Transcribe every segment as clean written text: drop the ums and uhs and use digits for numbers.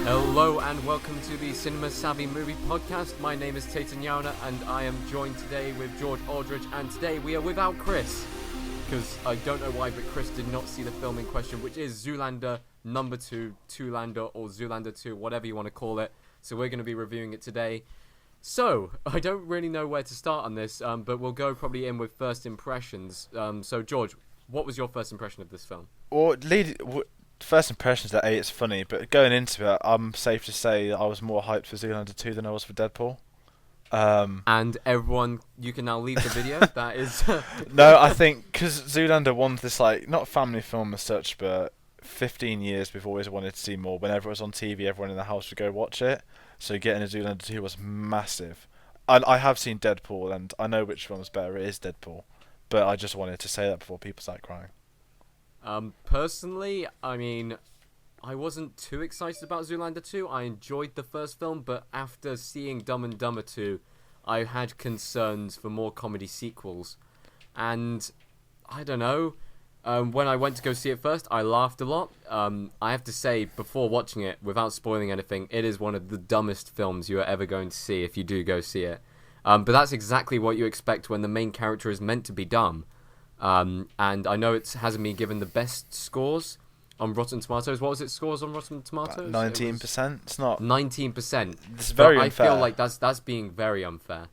Hello and welcome to the Cinema Savvy Movie Podcast. My name is Tayte and I am joined today with George Aldridge, and today we are without Chris, because I don't know why, but Chris did not see the film in question, which is Zoolander number 2, Zoolander or Zoolander 2, whatever you want to call it. So we're going to be reviewing it today. So, I don't really know where to start on this, but we'll go probably in with first impressions. So George, what was your first impression of this film? First impressions that it's funny, but going into it, I'm safe to say I was more hyped for Zoolander 2 than I was for Deadpool. And everyone, you can now leave the video. That is... No, I think because Zoolander 1's this, not family film as such, but 15 years we've always wanted to see more. Whenever it was on TV, everyone in the house would go watch it. So getting a Zoolander 2 was massive. I have seen Deadpool, and I know which one was better. It is Deadpool. But I just wanted to say that before people start crying. Personally, I mean, I wasn't too excited about Zoolander 2. I enjoyed the first film, but after seeing Dumb and Dumber 2, I had concerns for more comedy sequels. And, I don't know, when I went to go see it first, I laughed a lot. I have to say, before watching it, without spoiling anything, it is one of the dumbest films you are ever going to see if you do go see it. But that's exactly what you expect when the main character is meant to be dumb. And I know it hasn't been given the best scores on Rotten Tomatoes. What was its scores on Rotten Tomatoes? 19%. It's not 19%. It's very unfair. I feel like that's being very unfair.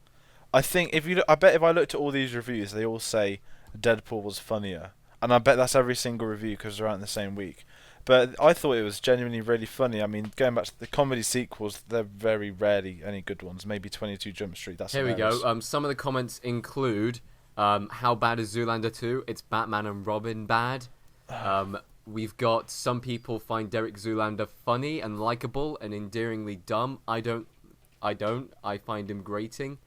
I think I bet if I looked at all these reviews, they all say Deadpool was funnier, and I bet that's every single review because they're out in the same week. But I thought it was genuinely really funny. I mean, going back to the comedy sequels, they're very rarely any good ones. Maybe 22 Jump Street. That's here hilarious. We go. Some of the comments include. How bad is Zoolander 2? It's Batman and Robin bad. We've got some people find Derek Zoolander funny and likable and endearingly dumb. I don't. I find him grating.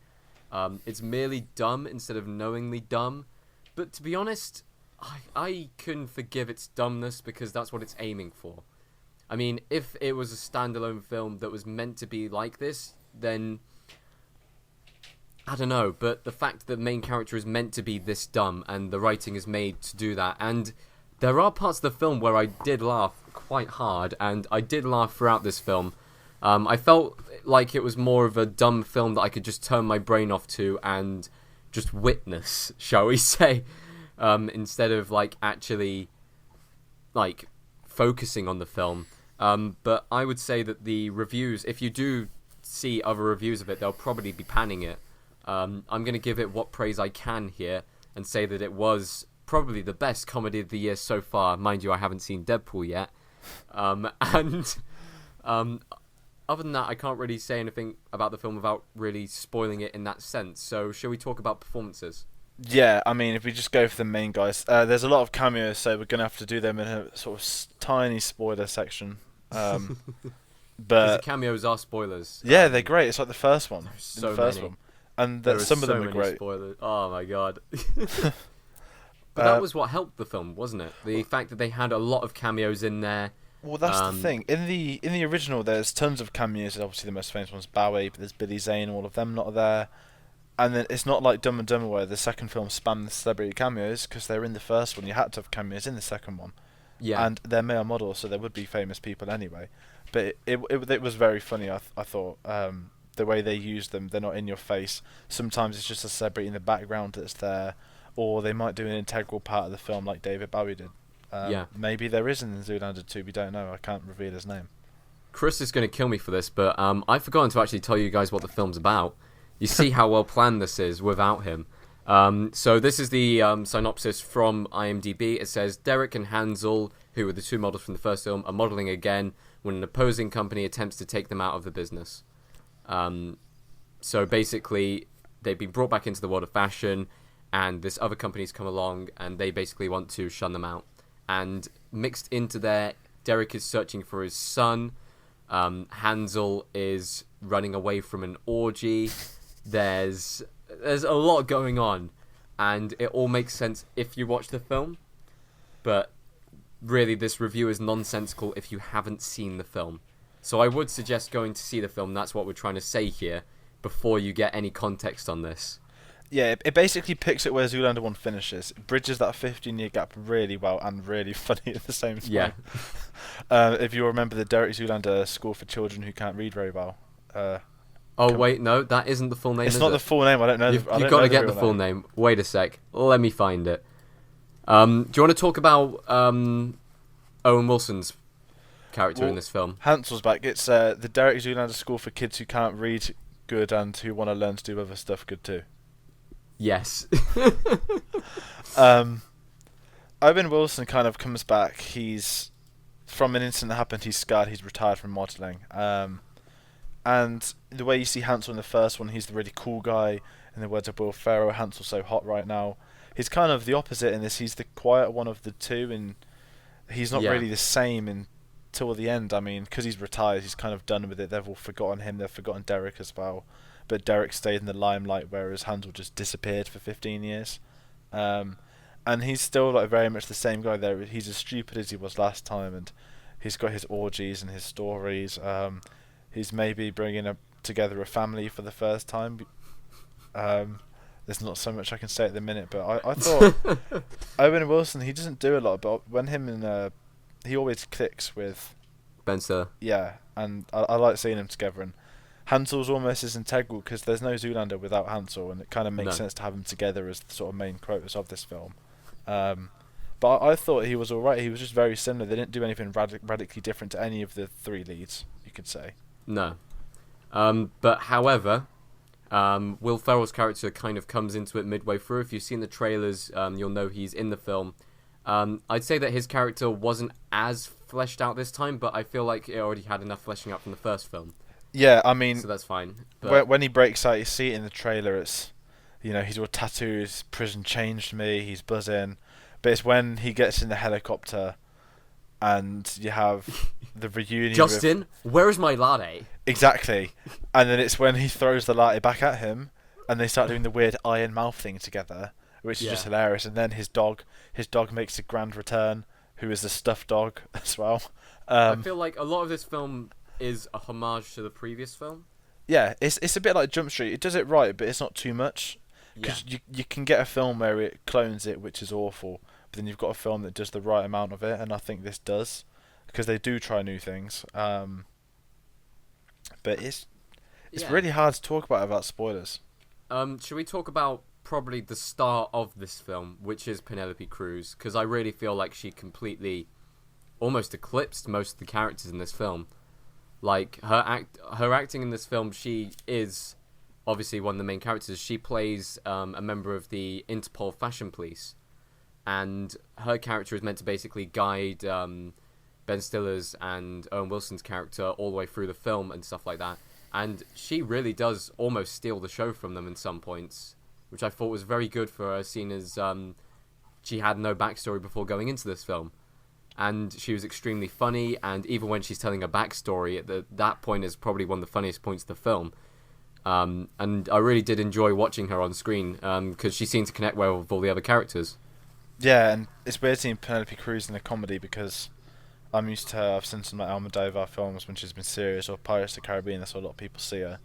It's merely dumb instead of knowingly dumb. But to be honest, I can forgive its dumbness because that's what it's aiming for. I mean, if it was a standalone film that was meant to be like this, then... I don't know, but the fact that the main character is meant to be this dumb and the writing is made to do that, and there are parts of the film where I did laugh quite hard, and I did laugh throughout this film. I felt like it was more of a dumb film that I could just turn my brain off to and just witness, shall we say, instead of actually focusing on the film. But I would say that the reviews, if you do see other reviews of it, they'll probably be panning it. I'm going to give it what praise I can here and say that it was probably the best comedy of the year so far. Mind you, I haven't seen Deadpool yet. Other than that, I can't really say anything about the film without really spoiling it in that sense. So, shall we talk about performances? Yeah, I mean, if we just go for the main guys, there's a lot of cameos, so we're going to have to do them in a sort of tiny spoiler section. But the cameos are spoilers. Yeah, they're great. It's like the first one. So the first many. One. And some of them are great. Spoilers. Oh my god. But that was what helped the film, wasn't it? The fact that they had a lot of cameos in there. Well, that's the thing. In the original, there's tons of cameos. Obviously, the most famous one's Bowie, but there's Billy Zane, all of them not there. And then it's not like Dumb and Dumber where the second film spanned the celebrity cameos, because they're in the first one. You had to have cameos in the second one. Yeah. And they're male models, so there would be famous people anyway. But it was very funny, I thought. The way they use them, they're not in your face. Sometimes it's just a celebrity in the background that's there, or they might do an integral part of the film like David Bowie did. Yeah. Maybe there is in Zoolander 2, we don't know. I can't reveal his name. Chris is going to kill me for this, but I've forgotten to actually tell you guys what the film's about. You see how well planned this is without him. So this is the synopsis from IMDb. It says, Derek and Hansel, who were the two models from the first film, are modeling again when an opposing company attempts to take them out of the business. So basically, they've been brought back into the world of fashion, and this other company's come along, and they basically want to shun them out. And mixed into there, Derek is searching for his son. Hansel is running away from an orgy. There's a lot going on, and it all makes sense if you watch the film. But really, this review is nonsensical if you haven't seen the film. So I would suggest going to see the film. That's what we're trying to say here, before you get any context on this. Yeah, it basically picks it where Zoolander 1 finishes. It bridges that 15-year gap really well and really funny at the same time. Yeah. If you remember the Derek Zoolander School for Children Who Can't Read Very Well. Oh wait, no, that isn't the full name. It's not the full name. I don't know. You've got to get the full name. Wait a sec. Let me find it. Do you want to talk about Owen Wilson's character in this film? Hansel's back. It's the Derek Zoolander School for Kids Who Can't Read Good and who want to learn to do other stuff good too. Yes. Owen Wilson kind of comes back. He's from an incident that happened. He's scarred. He's retired from modelling. And the way you see Hansel in the first one, he's the really cool guy. In the words of Will Ferrell, Hansel's so hot right now. He's kind of the opposite in this. He's the quiet one of the two, and he's not really the same until the end. I mean, because he's retired, he's kind of done with it. They've all forgotten him. They've forgotten Derek as well. But Derek stayed in the limelight, whereas Hansel just disappeared for 15 years. And he's still like very much the same guy there. He's as stupid as he was last time, and he's got his orgies and his stories. He's maybe bringing together a family for the first time. There's not so much I can say at the minute, but I thought Owen Wilson, he doesn't do a lot, but when him and he always clicks with Ben Stiller. Yeah, and I like seeing them together. And Hansel's almost as integral because there's no Zoolander without Hansel, and it kind of makes sense to have them together as the sort of main quotas of this film. But I thought he was alright. He was just very similar. They didn't do anything radically different to any of the three leads, you could say. No. But however, Will Ferrell's character kind of comes into it midway through. If you've seen the trailers, you'll know he's in the film. I'd say that his character wasn't as fleshed out this time, but I feel like it already had enough fleshing out from the first film. Yeah, I mean... So that's fine. But when he breaks out, you see it in the trailer, it's... he's all tattooed, prison changed me, he's buzzing. But it's when he gets in the helicopter and you have the reunion Justin, where is my latte? Exactly. And then it's when he throws the latte back at him and they start doing the weird eye and mouth thing together, which is just hilarious. And then his dog makes a grand return, who is the stuffed dog as well. I feel like a lot of this film is a homage to the previous film. Yeah, it's a bit like Jump Street. It does it right, but it's not too much. Because you can get a film where it clones it, which is awful, but then you've got a film that does the right amount of it, and I think this does, because they do try new things. But it's really hard to talk about spoilers. Should we talk about probably the star of this film, which is Penelope Cruz? Because I really feel like she completely, almost eclipsed most of the characters in this film. Like her acting in this film, she is obviously one of the main characters. She plays a member of the Interpol Fashion Police, and her character is meant to basically guide Ben Stiller's and Owen Wilson's character all the way through the film and stuff like that. And she really does almost steal the show from them in some points, which I thought was very good for her, seeing as she had no backstory before going into this film. And she was extremely funny, and even when she's telling her backstory, that point is probably one of the funniest points of the film. And I really did enjoy watching her on screen, because she seemed to connect well with all the other characters. Yeah, and it's weird seeing Penelope Cruz in a comedy, because I'm used to her. I've seen some like Almodovar films when she's been serious, or Pirates of the Caribbean, that's how a lot of people see her.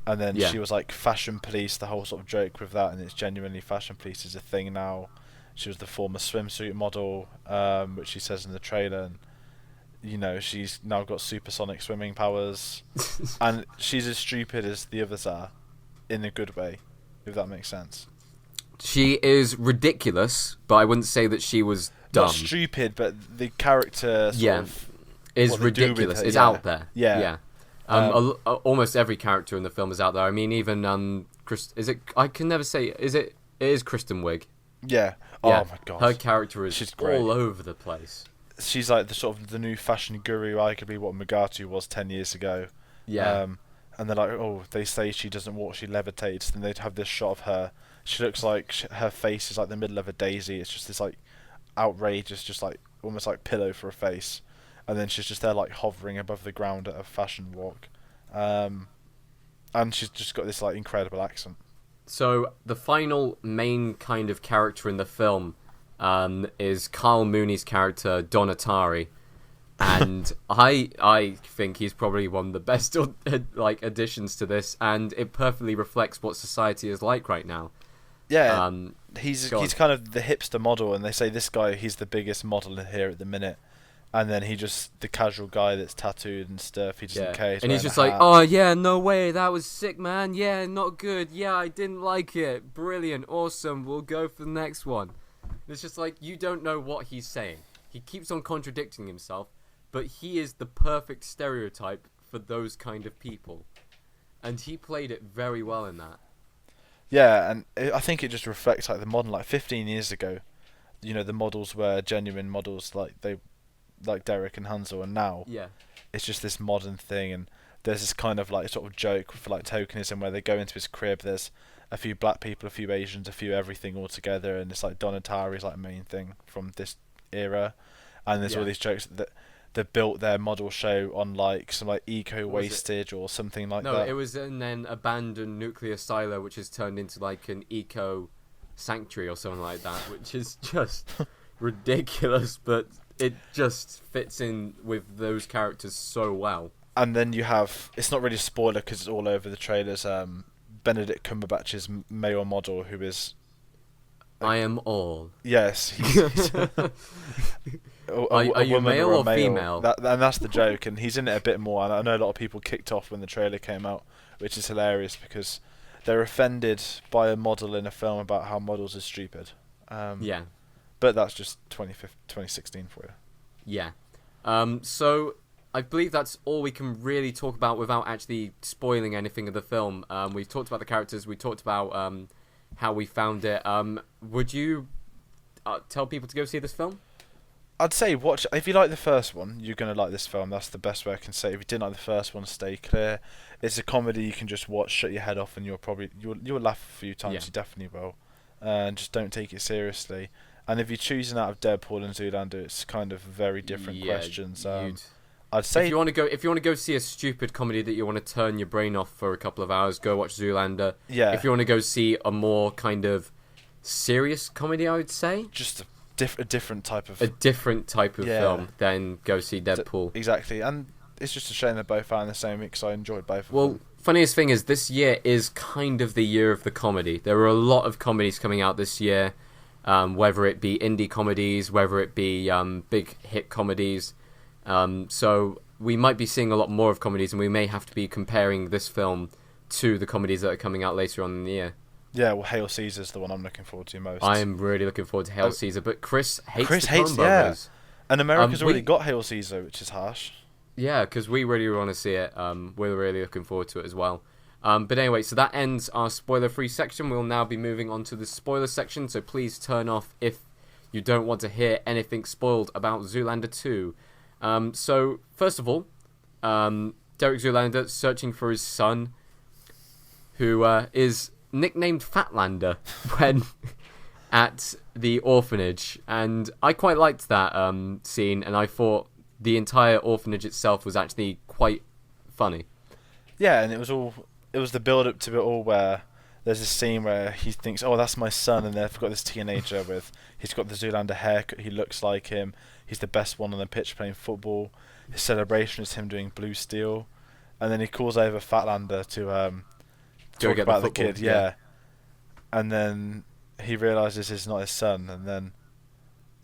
And then she was like Fashion Police, the whole sort of joke with that, and it's genuinely Fashion Police is a thing now. She was the former swimsuit model, which she says in the trailer, and she's now got supersonic swimming powers, and she's as stupid as the others are, in a good way, if that makes sense. She is ridiculous, but I wouldn't say that she was dumb. Not stupid, but the character is ridiculous. It's out there. Yeah. Almost every character in the film is out there. I mean, even I can never say. It is Kristen Wiig. Yeah. Yeah. Oh my god. Her character is She's great. all over the place. She's like the sort of the new fashion guru, arguably what Mugatu was 10 years ago. Yeah. And they're like, oh, they say she doesn't walk, she levitates. Then they'd have this shot of her. She looks like her face is like the middle of a daisy. It's just this like outrageous, just like almost like pillow for a face. And then she's just there like hovering above the ground at a fashion walk. And she's just got this like incredible accent. So the final main kind of character in the film is Kyle Mooney's character Don Atari, and I think he's probably one of the best like additions to this, and it perfectly reflects what society is like right now. Yeah, Um, he's go on. kind of the hipster model, and they say this guy, he's the biggest model here at the minute. And then he just the casual guy that's tattooed and stuff. He doesn't Yeah, care. He's and he's wearing a just like, hat. oh yeah, no way, that was sick, man. Yeah, not good. Yeah, I didn't like it. Brilliant, awesome. We'll go for the next one. It's just like you don't know what he's saying. He keeps on contradicting himself, but he is the perfect stereotype for those kind of people, and he played it very well in that. Yeah, and I think it just reflects like the modern, like 15 years ago. The models were genuine models, like Derek and Hansel, and now Yeah, it's just this modern thing. And there's this kind of like sort of joke for like tokenism where they go into his crib. There's a few black people, a few Asians, a few everything all together, and it's like Donatari's like main thing from this era. And there's all yeah. these jokes that they built their model show on like some like eco What was it? wastage or something like No, that. it was an then abandoned nuclear silo, which has turned into like an eco sanctuary or something like that, which is just ridiculous, but it just fits in with those characters so well. And then you have, it's not really a spoiler because it's all over the trailers. Benedict Cumberbatch's male model, who is I am all. yes, he's Are you woman male or a or female? And that's the joke, and he's in it a bit more. And I know a lot of people kicked off when the trailer came out, which is hilarious because they're offended by a model in a film about how models are stupid. Yeah, But that's just 2016 for you. yeah. So I believe that's all we can really talk about without actually spoiling anything of the film. We've talked about the characters. We talked about how we found it. Would you tell people to go see this film? I'd say watch. If you like the first one, you're gonna like this film. That's the best way I can say. If you didn't like the first one, stay clear. It's a comedy you can just watch, shut your head off, and you'll laugh a few times. Yeah. You definitely will. And just don't take it seriously. And if you're choosing out of Deadpool and Zoolander, it's kind of very different questions. I'd say if you want to go see a stupid comedy that you want to turn your brain off for a couple of hours, go watch Zoolander. yeah, If you want to go see a more kind of serious comedy, I would say just a different type of a different type of Yeah. film, then go see Deadpool. exactly. And it's just a shame they're both out in the same week because I enjoyed both of Well, them. funniest thing is this year is kind of the year of the comedy. There are a lot of comedies coming out this year, whether it be indie comedies, whether it be big hit comedies. So we might be seeing a lot more of comedies, and we may have to be comparing this film to the comedies that are coming out later on in the year. Yeah, well, Hail Caesar's the one I'm looking forward to most. I am really looking forward to Hail Oh, Caesar, but Chris hates Chris the hates- Coen yeah. Brothers. And America's already we- got Hail Caesar, which is harsh. Yeah, because we really want to see it. We're really looking forward to it as well. But anyway, so that ends our spoiler-free section. We'll now be moving on to the spoiler section, so please turn off if you don't want to hear anything spoiled about Zoolander 2. So, first of all, Derek Zoolander searching for his son, who is nicknamed Fatlander when at the orphanage. And I quite liked that scene, and I thought the entire orphanage itself was actually quite funny. Yeah, and it was the build up to it all where there's this scene where he thinks, oh, that's my son, and they've got this teenager he's got the Zoolander haircut, he looks like him, he's the best one on the pitch playing football, his celebration is him doing Blue Steel, and then he calls over Fatlander to Go talk get the about the football, kid, yeah. and then he realises it's not his son, and then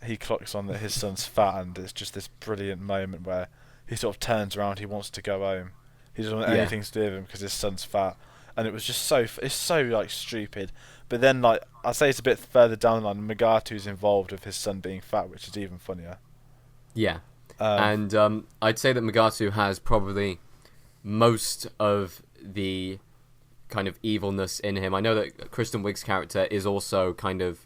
he clocks on that his son's fat, and it's just this brilliant moment where he sort of turns around, he wants to go home, he doesn't want Yeah. anything to do with him because his son's fat, and it was just it's so like stupid. But then like I'd say it's a bit further down the line, Megatu's involved with his son being fat, which is even funnier. Yeah. Um, And I'd say that Megatu has probably most of the kind of evilness in him. I know that Kristen Wiig's character is also kind of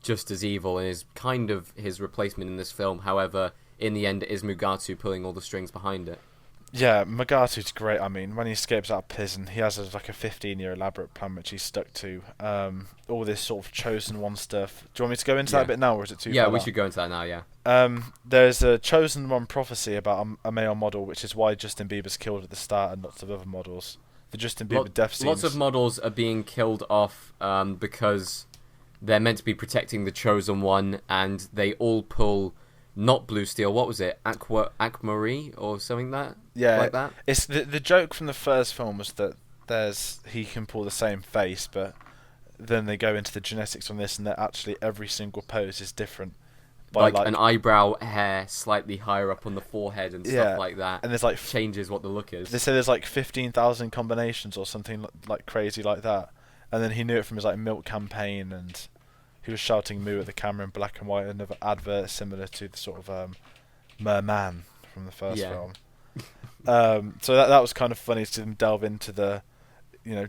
just as evil and is kind of his replacement in this film. However, in the end, it is Mugatu pulling all the strings behind it. Yeah, Megatu's great. I mean, when he escapes out of prison, he has like a 15-year elaborate plan which he's stuck to. All this sort of chosen one stuff. Do you want me to go into that a bit now, or is it too Yeah, far we now? should go into that now, yeah. There's a chosen one prophecy about a male model, which is why Justin Bieber's killed at the start and lots of other models. The Justin Bieber death scenes. Lots of models are being killed off because they're meant to be protecting the chosen one, and they all pull not Blue Steel. What was it? Aquamarine or something like that. It's the joke from the first film was that he can pull the same face, but then they go into the genetics on this, and that actually every single pose is different. By Like an eyebrow hair slightly higher up on the forehead and stuff like that. And there's like changes what the look is. They say there's like 15,000 combinations or something like crazy like that. And then he knew it from his like milk campaign, and he was shouting "moo" at the camera in black and white. Another advert similar to the sort of Merman from the first film. So that was kind of funny to them delve into the,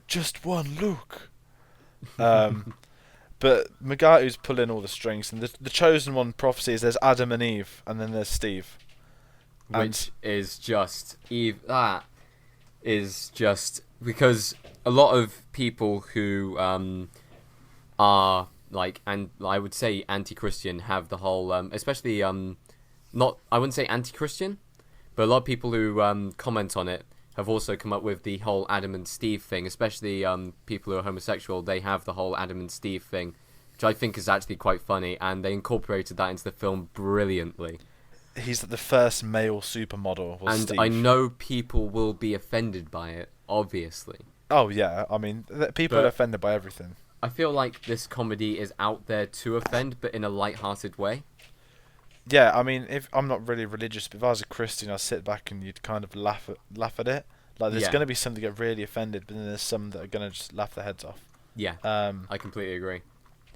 just one look. But Magatu's pulling all the strings, and the chosen one prophecy is there's Adam and Eve, and then there's Steve. Which is just Eve. That is just because a lot of people who are like, and I would say anti-Christian, have the whole, especially not, I wouldn't say anti-Christian, but a lot of people who comment on it have also come up with the whole Adam and Steve thing, especially people who are homosexual. They have the whole Adam and Steve thing, which I think is actually quite funny, and they incorporated that into the film brilliantly. He's the first male supermodel, and Steve. I know people will be offended by it, obviously. Oh yeah, I mean, people are offended by everything. I feel like this comedy is out there to offend, but in a light-hearted way. Yeah, I mean, if I'm not really religious, but if I was a Christian, I'd sit back and you'd kind of laugh at it. Like, there's going to be some that get really offended, but then there's some that are going to just laugh their heads off. Yeah, I completely agree.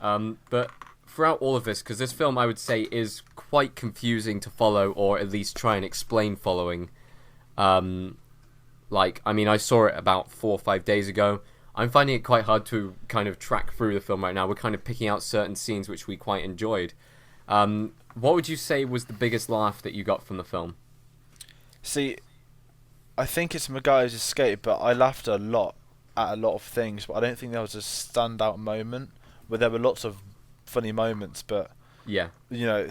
But throughout all of this, because this film, I would say, is quite confusing to follow, or at least try and explain following. I mean, I saw it about 4 or 5 days ago. I'm finding it quite hard to kind of track through the film right now. We're kind of picking out certain scenes which we quite enjoyed. What would you say was the biggest laugh that you got from the film? See, I think it's Magai's escape, but I laughed a lot at a lot of things, but I don't think there was a standout moment. Where there were lots of funny moments, but yeah,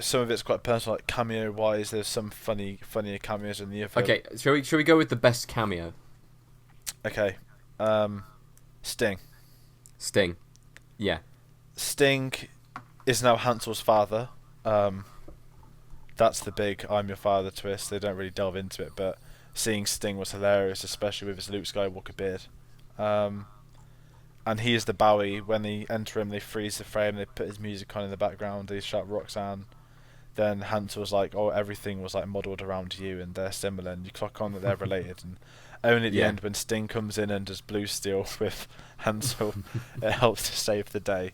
some of it's quite personal, like cameo-wise. There's some funnier cameos in the other. Okay, shall we go with the best cameo? Okay, Sting. Sting, yeah. Sting is now Hansel's father. That's the big "I'm your father" twist. They don't really delve into it, but seeing Sting was hilarious, especially with his Luke Skywalker beard. And he is the Bowie. When they enter him, they freeze the frame, they put his music on in the background, they shout Roxanne. Then Hansel's like, oh, everything was like modelled around you, and they're similar, and you clock on that they're related. And only at the end, when Sting comes in and does Blue Steel with Hansel, it helps to save the day.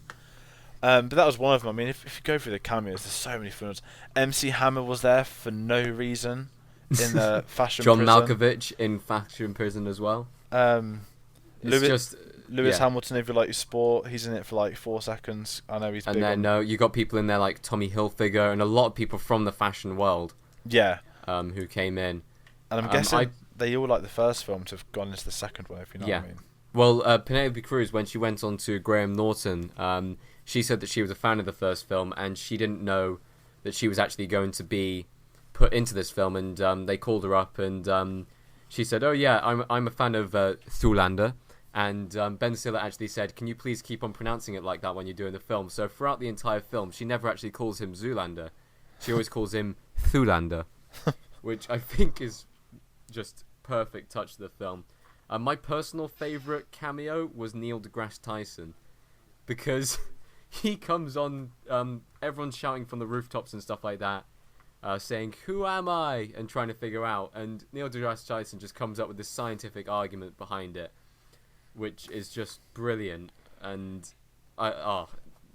But that was one of them. I mean, if you go through the cameos, there's so many films. MC Hammer was there for no reason in the fashion John prison. Malkovich in fashion prison as well. Lewis Hamilton, if you like your sport, he's in it for like 4 seconds. I know he's big. And then you got people in there like Tommy Hilfiger and a lot of people from the fashion world. Yeah. Who came in. And I'm guessing they all like the first film to have gone into the second one, if you know what I mean. Well, Penelope Cruz, when she went on to Graham Norton, she said that she was a fan of the first film and she didn't know that she was actually going to be put into this film. And they called her up and she said, oh yeah, I'm a fan of Zoolander. And Ben Stiller actually said, can you please keep on pronouncing it like that when you're doing the film? So throughout the entire film, she never actually calls him Zoolander. She always calls him Zoolander, which I think is just perfect touch to the film. My personal favourite cameo was Neil deGrasse Tyson, because he comes on, everyone's shouting from the rooftops and stuff like that, saying, who am I? And trying to figure out. And Neil deGrasse Tyson just comes up with this scientific argument behind it, which is just brilliant. And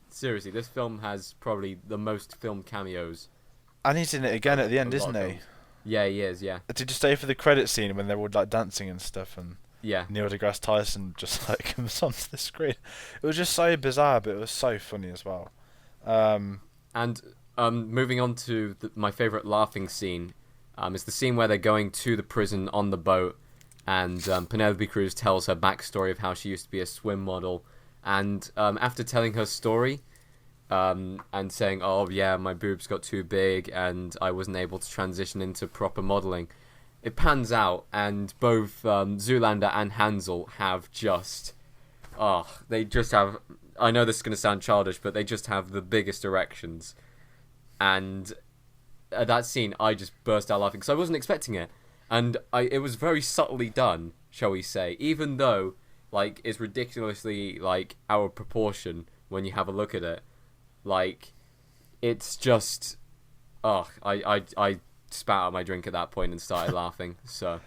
seriously, this film has probably the most filmed cameos. And he's in it again at the end, isn't he? Yeah, he is, yeah. Did you stay for the credit scene when they're all like dancing and stuff, and Neil deGrasse Tyson just like comes onto the screen? It was just so bizarre, but it was so funny as well. And moving on to my favourite laughing scene, is the scene where they're going to the prison on the boat, and Penelope Cruz tells her backstory of how she used to be a swim model, and after telling her story, and saying, oh yeah, my boobs got too big and I wasn't able to transition into proper modelling, it pans out and both Zoolander and Hansel have just, they just have, I know this is going to sound childish, but they just have the biggest erections. And at that scene, I just burst out laughing because I wasn't expecting it. And it was very subtly done, shall we say, even though like is ridiculously like out of proportion when you have a look at it. Like, it's just, I spat out my drink at that point and started laughing. So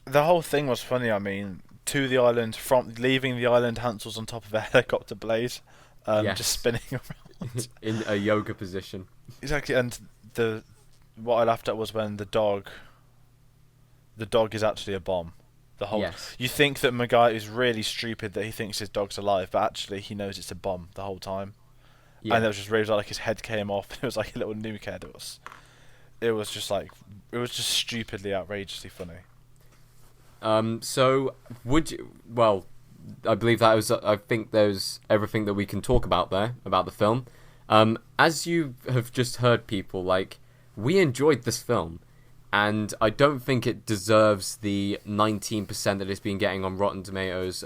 The whole thing was funny. I mean, to the island, from leaving the island, Hansel's on top of a helicopter blade, yes, just spinning around in a yoga position. Exactly. And what I laughed at was when the dog is actually a bomb. The whole Yes. You think that Magai is really stupid that he thinks his dog's alive, but actually he knows it's a bomb the whole time. Yeah. And it was just really like his head came off. It was like a little nuke head. It was just stupidly outrageously funny. So would you? Well, I believe that was. I think there's everything that we can talk about there about the film. As you have just heard, people, like, we enjoyed this film, and I don't think it deserves the 19% that it's been getting on Rotten Tomatoes.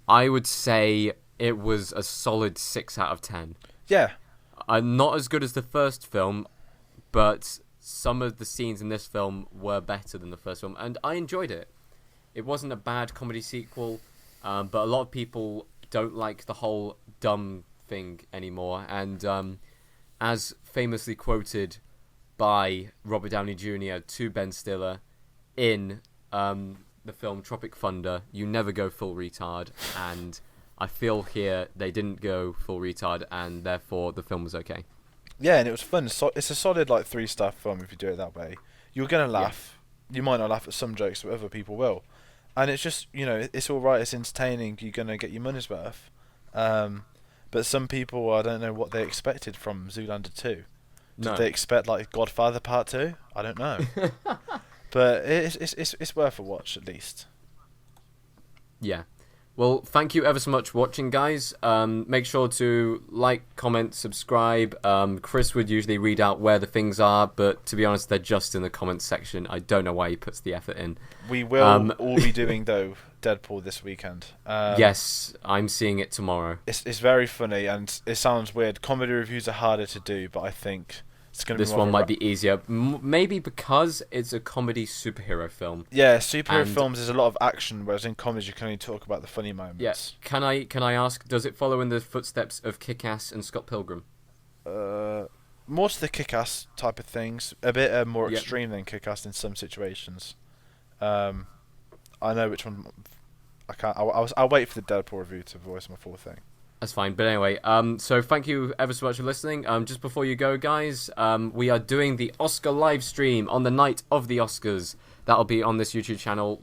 I would say it was a solid 6 out of 10. Yeah. Not as good as the first film, but some of the scenes in this film were better than the first film, and I enjoyed it. It wasn't a bad comedy sequel, but a lot of people don't like the whole dumb thing anymore, and as famously quoted by Robert Downey Jr. to Ben Stiller in the film Tropic Thunder, you never go full retard, and I feel here they didn't go full retard, and therefore the film was okay. Yeah, and it was fun. It's a solid 3-star film if you do it that way. You're gonna laugh. Yeah. You might not laugh at some jokes, but other people will. And it's just, it's all right. It's entertaining. You're gonna get your money's worth. But some people, I don't know what they expected from Zoolander 2. Did they expect Godfather Part 2? I don't know. But it's worth a watch at least. Yeah. Well, thank you ever so much for watching, guys. Make sure to like, comment, subscribe. Chris would usually read out where the things are, but to be honest, they're just in the comments section. I don't know why he puts the effort in. We will all be doing, though, Deadpool this weekend. Yes, I'm seeing it tomorrow. It's very funny, and it sounds weird. Comedy reviews are harder to do, but I think it's going to be this one might be easier. Maybe because it's a comedy superhero film. Yeah, superhero films is a lot of action, whereas in comedies you can only talk about the funny moments. Yes. Can I ask, does it follow in the footsteps of Kick-Ass and Scott Pilgrim? More to the Kick-Ass type of things. A bit more extreme than Kick-Ass in some situations. I know which one. I can't. I'll wait for the Deadpool review to voice my full thing. That's fine. But anyway, so thank you ever so much for listening. Just before you go, guys, we are doing the Oscar live stream on the night of the Oscars. That'll be on this YouTube channel.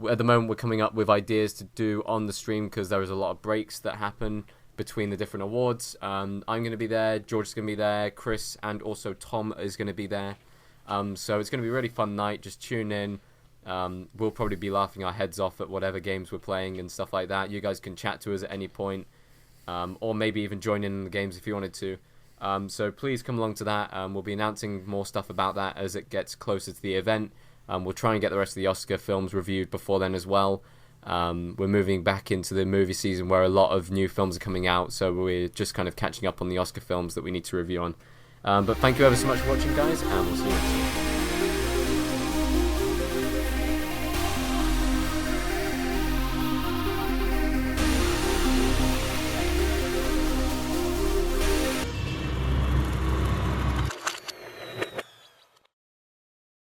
At the moment, we're coming up with ideas to do on the stream because there is a lot of breaks that happen between the different awards. I'm going to be there. George is going to be there. Chris and also Tom is going to be there. So it's going to be a really fun night. Just tune in. We'll probably be laughing our heads off at whatever games we're playing and stuff like that. You guys can chat to us at any point, or maybe even join in the games if you wanted to. So please come along to that. We'll be announcing more stuff about that as it gets closer to the event. We'll try and get the rest of the Oscar films reviewed before then as well. We're moving back into the movie season where a lot of new films are coming out, so we're just kind of catching up on the Oscar films that we need to review on. But thank you ever so much for watching, guys, and we'll see you next time.